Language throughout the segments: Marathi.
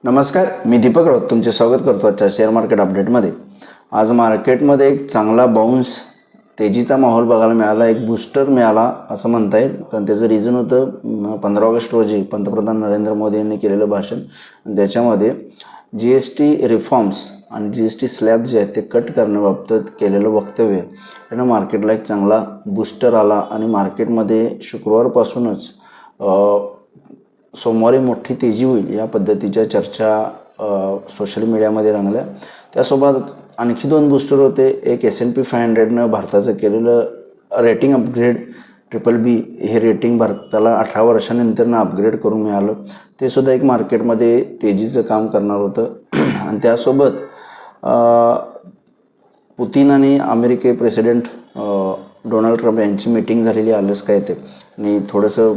नमस्कार, मी दीपक राऊत तुमचे स्वागत करतो आजच्या शेअर मार्केट अपडेटमध्ये. आज मार्केटमध्ये एक चांगला बाउन्स तेजीचा माहोल बघायला मिळाला, एक बूस्टर मिळाला असं म्हणता येईल. कारण त्याचं रिझन होतं 15 ऑगस्ट रोजी पंतप्रधान नरेंद्र मोदी यांनी केलेलं भाषण. आणि त्याच्यामध्ये GST रिफॉर्म्स आणि GST स्लॅब जे आहेत ते कट करण्याबाबत केलेलं वक्तव्य यानं मार्केटला एक चांगला बूस्टर आला. आणि मार्केटमध्ये शुक्रवारपासूनच सोमवारी मोठी तेजी होईल या पद्धतीच्या चर्चा सोशल मीडियामध्ये रंगल्या. त्यासोबत आणखी दोन बूस्टर होते. एक S&P 500नं भारताचं केलेलं रेटिंग अपग्रेड BBB हे रेटिंग भारताला 18 वर्षानंतरनं अपग्रेड करून मिळालं. ते सुद्धा एक मार्केटमध्ये तेजीचं काम करणार होतं. आणि त्यासोबत पुतीन आणि अमेरिके प्रेसिडेंट डोनाल्ड ट्रम्प यांची मीटिंग झालेली आलंच काय ते. आणि थोडंसं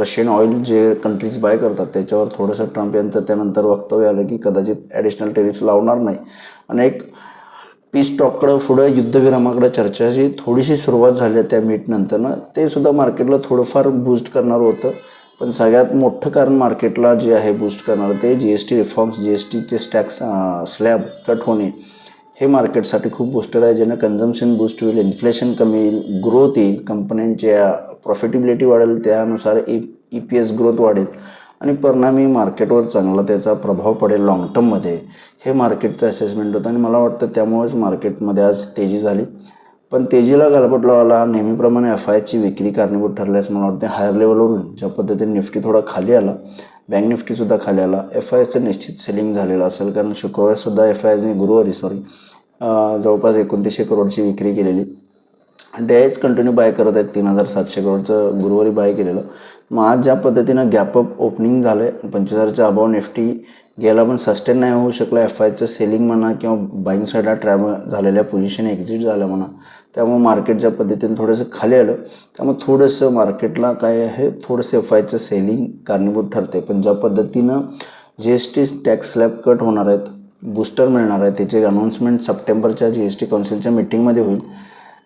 रशियन ऑइल जे कंट्रीज बाय करतात त्याच्यावर थोडंसं ट्रम्प यांचं त्यानंतर वक्तव्य आलं की कदाचित ॲडिशनल टेरिफ्स लावणार नाही. आणि एक पीस टॉककडं पुढं युद्धविरामाकडं चर्चाची थोडीशी सुरुवात झाली त्या मीटनंतरनं. ते सुद्धा मार्केटला थोडंफार बूस्ट करणार होतं. पण सगळ्यात मोठं कारण मार्केटला जे आहे बूस्ट करणार ते GST रिफॉर्म्स, GSTचे टॅक्स स्लॅब कट होणे हे मार्केटसाठी खूप बूस्टर आहे. ज्यानं कन्झम्पशन बूस्ट होईल, इन्फ्लेशन कमी येईल, ग्रोथ येईल, कंपन्यांच्या प्रॉफिटेबिलिटी वाढेल, त्यानुसार EPS ग्रोथ वाढेल आणि परिणामी मार्केटवर चांगला त्याचा प्रभाव पडेल लाँग टर्ममध्ये. हे मार्केटचं असेसमेंट होतं. आणि मला वाटतं त्यामुळेच मार्केटमध्ये आज तेजी झाली. पण तेजीला गलबत लावायला नेहमीप्रमाणे FIची विक्री कारणीभूत ठरल्यास मला वाटतं हायर लेवलवरून ज्या पद्धतीने निफ्टी थोडा खाली आला, बँक निफ्टीसुद्धा खाली आला, FIचं निश्चित सेलिंग झालेलं असेल. कारण शुक्रवारसुद्धा गुरुवारी जवळपास 2900 करोडची विक्री केलेली. आणि DIs कंटिन्यू बाय करत आहेत. 3700 करोडचं गुरुवारी बाय केलेलं. मग आज ज्या पद्धतीनं गॅपअप ओपनिंग झालं आहे, 25,000च्या अबाव निफ्टी गेला पण सस्टेन नाही होऊ शकला. FIचं सेलिंग म्हणा किंवा बाईंग साईडला ट्रॅव्हल झालेल्या पोझिशन एक्झिट झाल्या म्हणा, त्यामुळे मार्केट ज्या पद्धतीनं थोडंसं खाली आलं त्यामुळे थोडंसं मार्केटला काय आहे थोडंसं FIचं सेलिंग कारणीभूत ठरते. पण ज्या पद्धतीनं GST टॅक्स स्लॅब कट होणार आहेत, बूस्टर मिळणार आहे, त्याचे अनाऊन्समेंट सप्टेंबरच्या GST काउन्सिलच्या मीटिंगमध्ये होईल.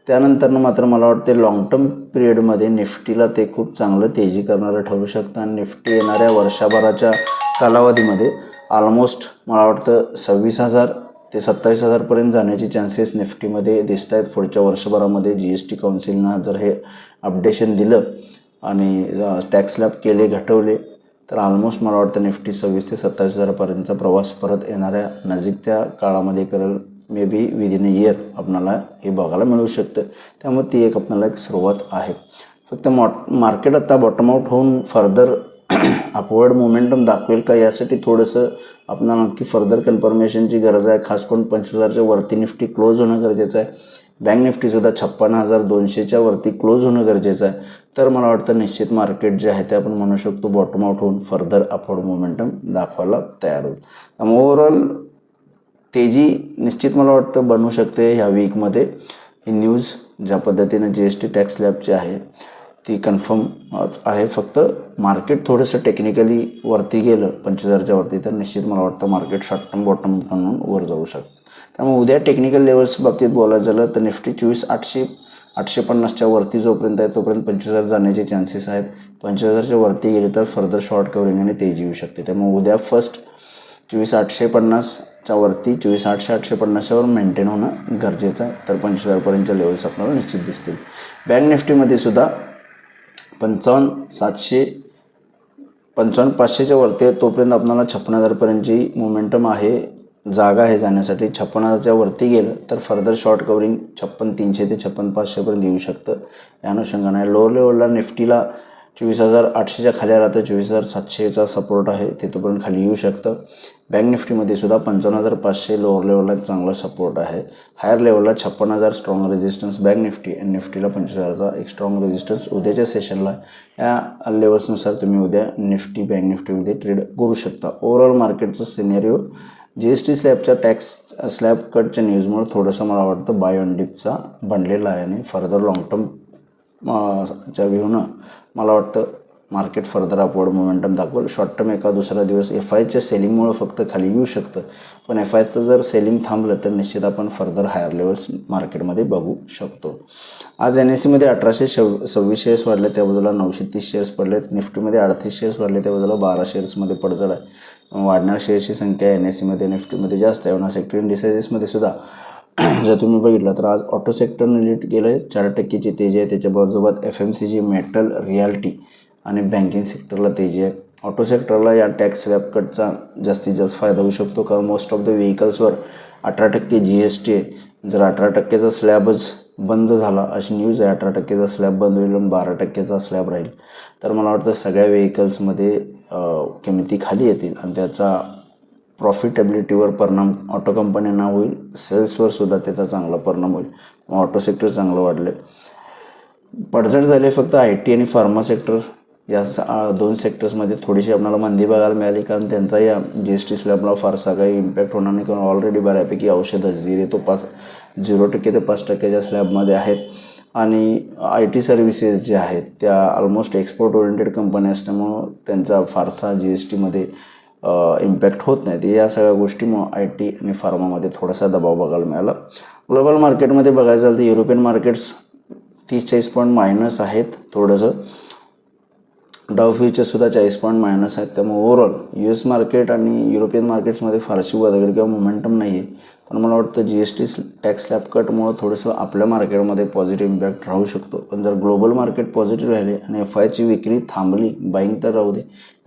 त्यानंतरनं मात्र मला वाटते लाँग टर्म पिरियडमध्ये निफ्टीला ते खूप चांगलं तेजी करणारं ठरू शकतं. आणि निफ्टी येणाऱ्या वर्षभराच्या कालावधीमध्ये ऑलमोस्ट मला वाटतं 26,000 ते 27,000पर्यंत जाण्याचे चान्सेस निफ्टीमध्ये दिसत आहेत पुढच्या वर्षभरामध्ये. GST काउन्सिलनं जर हे अपडेशन दिलं आणि टॅक्स स्लॅब केले, घटवले तर ऑलमोस्ट मला वाटतं निफ्टी 26,000 ते 27,000पर्यंतचा प्रवास परत येणाऱ्या नजीकच्या काळामध्ये करेल. May be within a year आपणाला हे बघायला मिळू शकतं. त्यामुळे ती एक आपल्याला एक सुरुवात आहे. फक्त मार्केट आता बॉटम आउट होऊन फर्दर अपवर्ड मोमेंटम दाखवेल का यासाठी थोडंसं आपल्याला नक्की फर्दर कन्फर्मेशनची गरज आहे. खास करून 25,000च्या वरती निफ्टी क्लोज होणं गरजेचं आहे. बँक निफ्टीसुद्धा 56,200च्या वरती क्लोज होणं गरजेचं आहे. तर मला वाटतं निश्चित मार्केट जे आहे ते आपण म्हणू शकतो बॉटम आउट होऊन फर्दर अपवर्ड मोमेंटम दाखवायला तयार होईल. त्यामुळे ओव्हरऑल तेजी निश्चित मला वाटतं बनवू शकते ह्या वीकमध्ये. ही न्यूज ज्या पद्धतीनं GST टॅक्स स्लॅबची आहे ती कन्फर्म आहे. फक्त मार्केट थोडंसं टेक्निकली वरती गेलं 25,000च्या वरती तर निश्चित मला वाटतं मार्केट शॉर्ट टर्म बॉटम म्हणून वर जाऊ शकतं. त्यामुळे उद्या टेक्निकल लेवल्स बाबतीत बोलायचं झालं तर निफ्टी 24,800-850च्या वरती जोपर्यंत आहे तोपर्यंत 25,000 जाण्याचे चान्सेस आहेत. 25,000च्या वरती गेले तर फर्दर शॉर्ट कवरिंग आणि तेजी येऊ शकते. त्यामुळे उद्या फर्स्ट 24,850च्या वरती 24,800-850वर मेंटेन होणं गरजेचं आहे. तर 25,000पर्यंतच्या लेवल्स आपल्याला निश्चित दिसतील. बँक निफ्टीमध्ये सुद्धा 55,500च्या वरती आहे तोपर्यंत आपल्याला 56,000पर्यंतची मोमेंटम आहे, जागा आहे जाण्यासाठी. 56,000च्या वरती गेलं तर फर्दर शॉर्ट कवरिंग 56,300 ते 56,500पर्यंत येऊ शकतं. या अनुषंगाने लोअर लेवलला निफ्टीला 24,800च्या खाली आला तर 24,700चा सपोर्ट आहे, तिथपर्यंत खाली येऊ शकतं. बँक निफ्टीमध्ये सुद्धा 55,500 लोअर लेवलला एक चांगला सपोर्ट आहे. हायर लेवलला 56,000 स्ट्रॉंग रेजिस्टन्स बँक निफ्टी आणि निफ्टीला 25,000चा एक स्ट्रॉंग रेजिस्टन्स उद्याच्या सेशनला. या लेवल्सनुसार तुम्ही उद्या निफ्टी बँक निफ्टीमध्ये ट्रेड करू शकता. ओव्हरऑल मार्केटचं सिनेरिओ GST स्लॅबच्या टॅक्स स्लॅब कटच्या न्यूजमुळे थोडंसं मला वाटतं बाय ऑन डिपचा बनलेला आहे. आणि फर्दर लाँग टर्म च्या व्ह्यूनं मला वाटतं मार्केट फर्दर अपवर्ड मोमेंटम दाखवेल. शॉर्ट टर्म एका दुसरा दिवस FIच्या सेलिंगमुळे फक्त खाली येऊ शकतं, पण FIचं जर सेलिंग थांबलं तर निश्चित आपण फर्दर हायर लेवल्स मार्केटमध्ये बघू शकतो. आज NSEमध्ये 1826 शेअर्स वाढले, त्या बाजूला 930 शेअर्स पडलेत. निफ्टीमध्ये 38 शेअर्स वाढले, त्या बाजूला 12 शेअर्समध्ये पडझड आहे. वाढणाऱ्या शेअर्सची संख्या NSEमध्ये निफ्टीमध्ये जास्त आहे. सेक्टर इंडिसाइजेसमध्ये सुद्धा जर तुम्ही बघितलं तर आज ऑटो सेक्टरने लीड केलं आहे, 4%ची तेजी आहे. त्याच्या बाजूबात FMCG, मेटल, रियाल्टी आणि बँकिंग सेक्टरला तेजी आहे. ऑटो सेक्टरला या टॅक्स स्लॅब कटचा जास्तीत जास्त फायदा होऊ शकतो, कारण मोस्ट ऑफ द व्हेकल्सवर 18% GST आहे. जर 18%चा स्लॅबच बंद झाला अशी न्यूज आहे, 18%चा स्लॅब बंद होईल आणि 12%चा स्लॅब राहील, तर मला वाटतं सगळ्या व्हेकल्समध्ये किमती खाली येतील आणि त्याचा प्रॉफिटेबिलिटीवर परिणाम ऑटो कंपन्यांना होईल. सेल्सवर सुद्धा त्याचा चांगला परिणाम होईल. ऑटो सेक्टर चांगलं वाढले. पडझड झाले फक्त IT आणि फार्मा सेक्टर या 2 सेक्टर्समध्ये थोडीशी आपल्याला मंदी बघायला मिळाली, कारण त्यांचा या GST स्लॅबला फारसा काही इम्पॅक्ट होणार नाही, कारण ऑलरेडी बऱ्यापैकी औषधं 0% ते 5%च्या स्लॅबमध्ये आहेत. आणि IT सर्व्हिसेस जे आहेत त्या ऑलमोस्ट एक्सपोर्ट ओरिएंटेड कंपन्या असल्यामुळं त्यांचा फारसा GSTमध्ये इम्पॅक्ट होत नाहीत. या सगळ्या गोष्टीमुळं IT आणि फार्मामध्ये थोडासा दबाव बघायला मिळाला. ग्लोबल मार्केटमध्ये बघायचं झालं तर युरोपियन मार्केट्स 30-40 पॉईंट मायनस आहेत. थोडंसं डाव फ्युचर्ससुद्धा 40 पॉईंट मायनस आहेत. त्यामुळे ओव्हरऑल US मार्केट आणि युरोपियन मार्केट्समध्ये फारशी वदगड किंवा मोमेंटम नाही आहे. पण मला वाटतं GST टॅक्स स्लॅब कटमुळं थोडंसं आपल्या मार्केटमध्ये पॉझिटिव्ह इम्पॅक्ट राहू शकतो. पण जर ग्लोबल मार्केट पॉझिटिव्ह राहिले आणि FIची विक्री थांबली, बाईंग तर राहू दे,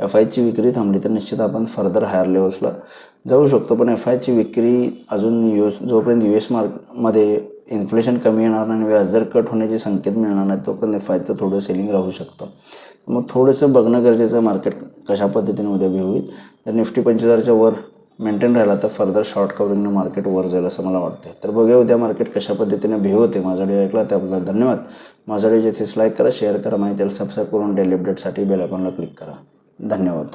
FIची विक्री थांबली तर निश्चित आपण फर्दर हायर लेवल्सला जाऊ शकतो. पण FIची विक्री अजून जोपर्यंत US मार्केटमध्ये इन्फ्लेशन कमी येणार नाही आणि व्याजदर कट होण्याचे संकेत मिळणार नाही तोपर्यंत FIचं थोडं सेलिंग राहू शकतं. मग थोडंसं बघणं गरजेचं मार्केट कशा पद्धतीने उद्या बी होईल. जर निफ्टी 45,000च्या वर मेंटेन राहिला तर फर्दर शॉर्ट कवरिंगनं मार्केट वर जाईल असं मला वाटतं. तर बघूया उद्या मार्केट कशा पद्धतीने बिहेव होते. माझा व्हिडिओ ऐकला त्याबद्दल धन्यवाद. माझा व्हिडिओ लाईक करा, शेअर करा, माझ्या चॅनल सबस्क्राईब करून डेली अपडेटसाठी बेल आयकॉनला क्लिक करा. धन्यवाद.